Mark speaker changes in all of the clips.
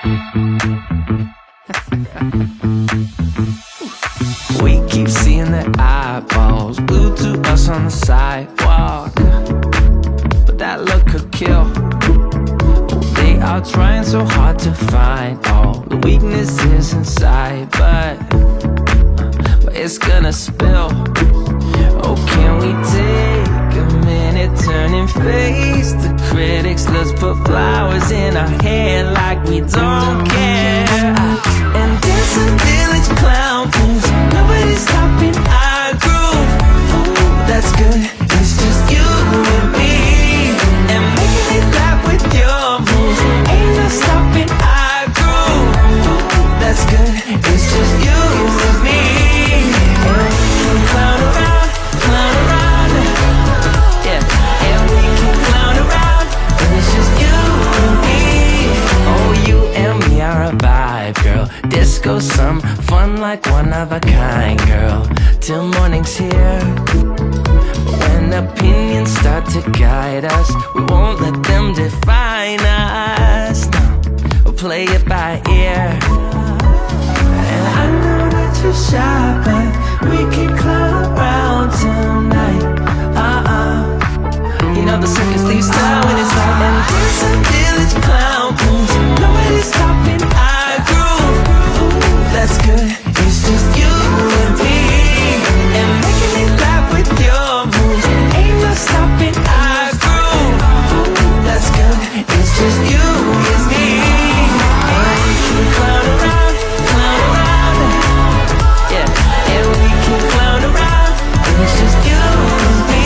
Speaker 1: We keep seeing their eyeballs glued to us on the sidewalk, but that look could kill. They are trying so hard to find all the weaknesses inside, but it's gonna spill. Oh, can we take a minute, turn and face the critics? Let's put flowers in our hair like we don't care. And dance a village clown moves, nobody's stopping our groove. Ooh, that's good, it's just you and me. And making it laugh with your moves, ain't no stopping our groove. Ooh, that's good, it's just you and me. And we can clown around, yeah. And we can clown around, and it's just you and me. Oh, you and me are a vibe, girl. Disco, some fun like one of a kind, girl. Till morning's here. When opinions start to guide us, we won't let them define us. No, we'll play it by ear. And I know that you're shy, but we can clown around tonight. You know the circus leaves town when it's light. And there's a village clown moves, nobody's stopping our groove. Ooh, that's good, it's just you and me. And making it laugh with your moves, ain't no stopping our groove. Ooh, that's good, it's just you and me. And we can clown around, yeah. And we can clown around, and it's just you and me.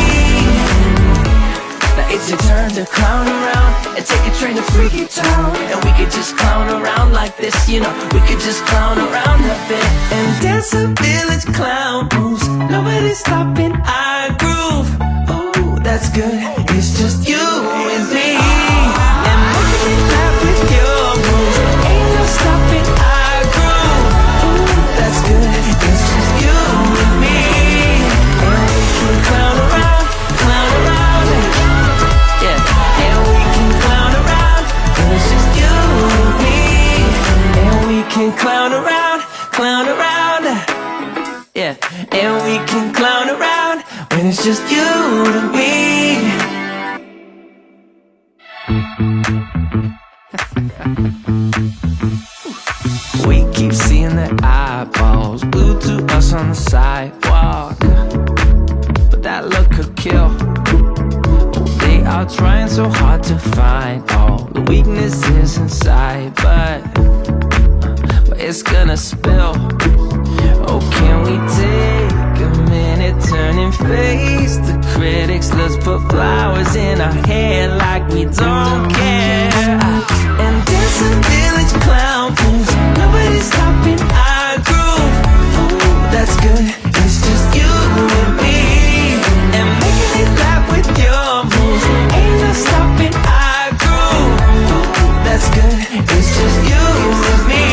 Speaker 1: Now it's your turn to clown around and take a train to Freaky Town. And we could just clown around like this, you know. We could just clown around a bit and dance a village clown moves. Nobody's stopping our groove. Ooh, that's good, it's just you and me. And making it laugh with your moves, ain't no stopping our groove. Ooh, that's good, it's just you and me. And we can clown around, yeah. And we can clown around, and it's just you and me. And we can clown around, yeah. And we can clown around when it's just you and me. We keep seeing their eyeballs glued to us on the sidewalk, but that look could kill. They are trying so hard to find all the weaknesses inside, but it's gonna spill. Oh, can we take a minute, turn and face the critics? Let's put flowers in our hair like we don't care. And dance a village clown moves, nobody's stopping our groove. Ooh, that's good, it's just you and me. And making it laugh with your moves, ain't no stopping our groove. Ooh, that's good, it's just you and me.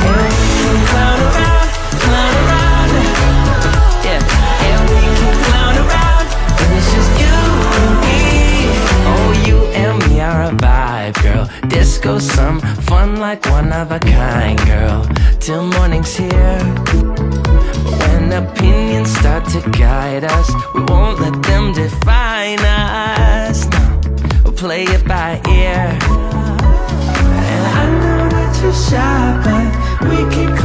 Speaker 1: And we can clown around, yeah. And we can clown around, and it's just you and me. Oh, you and me are a vibe, girl. Disco, some fun like one of a kind, girl. Till morning's here. When opinions start to guide us, we won't let them define us. No, we'll play it by ear. And I know that you're shy, but we can